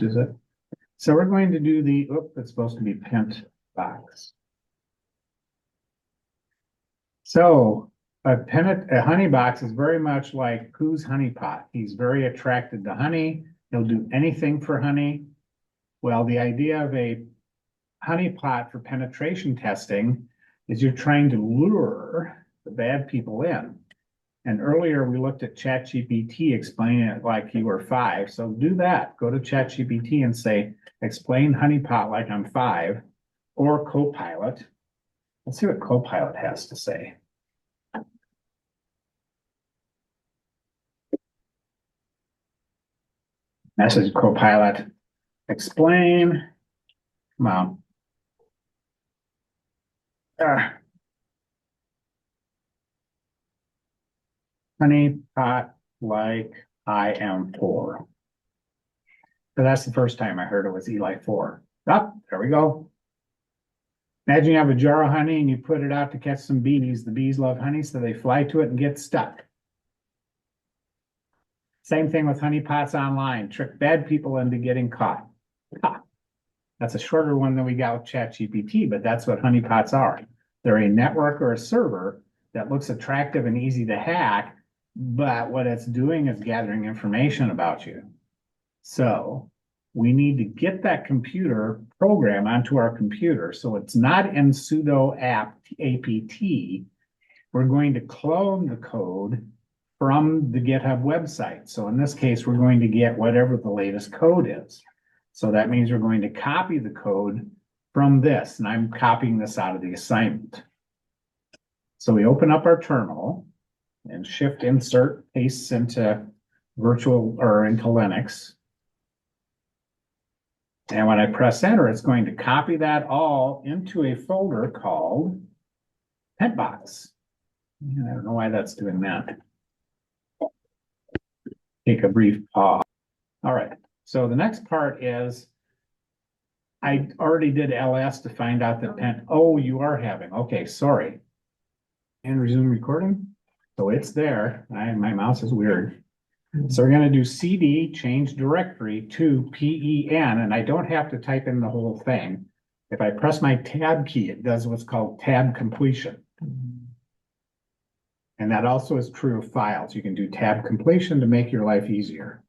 Is it? So we're going to do the, it's supposed to be Pentbox. So a honey box is very much like Pooh's honey pot. He's very attracted to honey. He'll do anything for honey. Well, the idea of a honey pot for penetration testing is you're trying to lure the bad people in. And earlier we looked at ChatGPT explaining it like you were 5. So do that. Go to ChatGPT and say, explain honeypot like I'm 5, or Copilot. Let's see what Copilot has to say. Message Copilot. Explain. Come on. Honey pot like I am 4. So that's the first time I heard it was Eli 4. Oh, there we go. Imagine you have a jar of honey and you put it out to catch some bees. The bees love honey, so they fly to it and get stuck. Same thing with honey pots online. Trick bad people into getting caught. Ha. That's a shorter one than we got with ChatGPT, but that's what honey pots are. They're a network or a server that looks attractive and easy to hack, but what it's doing is gathering information about you. So we need to get that computer program onto our computer. So it's not in sudo apt. We're going to clone the code from the GitHub website. So in this case, we're going to get whatever the latest code is. So that means we're going to copy the code from this, and I'm copying this out of the assignment. So we open up our terminal and Shift Insert pastes into virtual or into Linux. And when I press enter, it's going to copy that all into a folder called Pentbox. I don't know why that's doing that. Take a brief pause. All right. So the next part is I already did ls to find out that oh, you are having. Okay, sorry. And resume recording. So it's there. My mouse is weird. So we're going to do cd change directory to pen, and I don't have to type in the whole thing. If I press my tab key, it does what's called tab completion. And that also is true of files. You can do tab completion to make your life easier.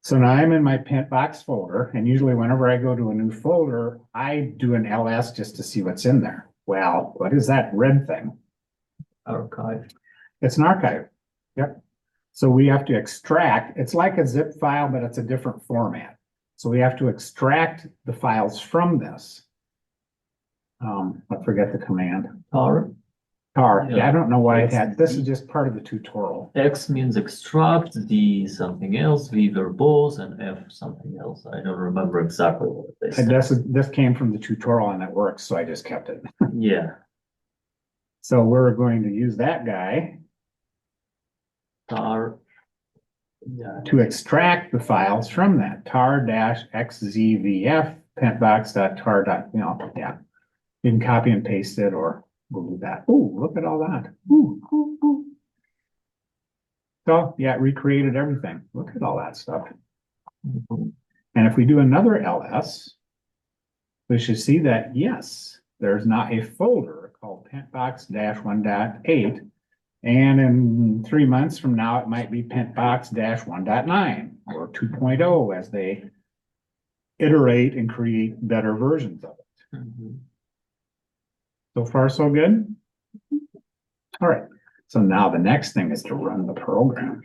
So now I'm in my Pentbox folder, and usually whenever I go to a new folder, I do an ls just to see what's in there. Well, what is that red thing? Archive. It's an archive. Yep. So we have to extract, it's like a zip file, but it's a different format. So we have to extract the files from this. I forget the command. Tar. Yeah, I don't know why it had, this is just part of the tutorial. X means extract, D something else, V verbose, and F something else. I don't remember exactly what they said. This came from the tutorial and it works, so I just kept it. Yeah. So we're going to use that guy Tar. Yeah. To extract the files from that tar-xzvf pentbox.tar. Yeah. You can copy and paste it, or we'll do that. Oh, look at all that. Ooh. So yeah, it recreated everything. Look at all that stuff. And if we do another ls, we should see that yes, there's now a folder called pentbox-1.8. And in 3 months from now, it might be Pentbox-1.9 or 2.0 as they iterate and create better versions of it. So far, so good? All right. So now the next thing is to run the program.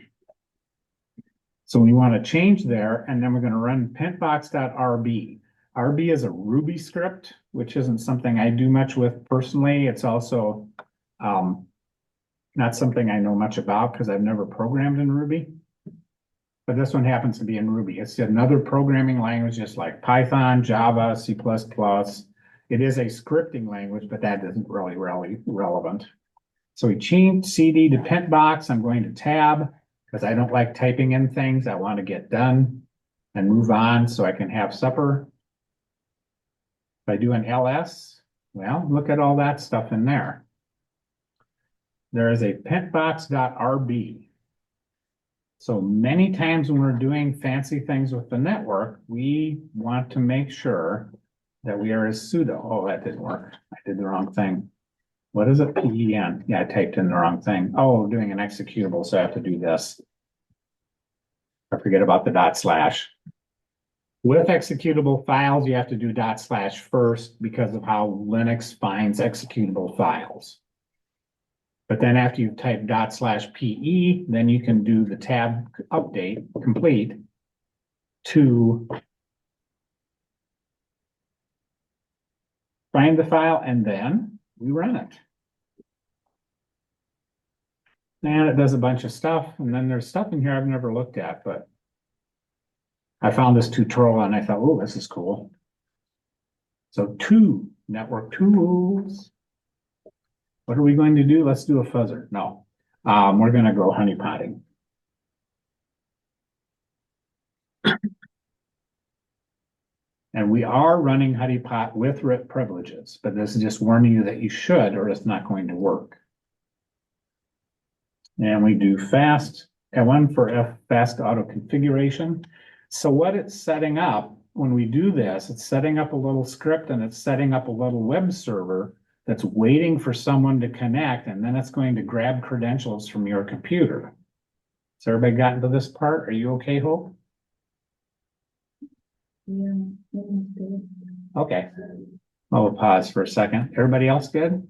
So we want to change there, and then we're going to run pentbox.rb. RB is a Ruby script, which isn't something I do much with personally. It's also not something I know much about because I've never programmed in Ruby. But this one happens to be in Ruby. It's another programming language, just like Python, Java, C++. It is a scripting language, but that isn't really relevant. So we change CD to Pentbox. I'm going to tab because I don't like typing in things. I want to get done and move on so I can have supper. If I do an ls, well, look at all that stuff in there. There is a pentbox.rb. So many times when we're doing fancy things with the network, we want to make sure that we are as sudo. Oh, that didn't work. I did the wrong thing. What is it? PEN. Yeah, I typed in the wrong thing. Oh, we're doing an executable, so I have to do this. I forget about the dot slash. With executable files, you have to do dot slash first because of how Linux finds executable files. But then after you've typed dot slash PE, then you can do the tab update complete to find the file, and then we run it. And it does a bunch of stuff, and then there's stuff in here I've never looked at, but I found this tutorial and I thought, oh, this is cool. So two network tools. What are we going to do? Let's do a fuzzer. No, we're going to go honeypotting. And we are running honeypot with RIP privileges, but this is just warning you that you should, or it's not going to work. And we do fast, F1 for fast auto configuration. So what it's setting up when we do this, it's setting up a little script and it's setting up a little web server that's waiting for someone to connect, and then it's going to grab credentials from your computer. So everybody gotten to this part? Are you okay, Hope? Yeah, that was good. Okay. I'll pause for a second. Everybody else good?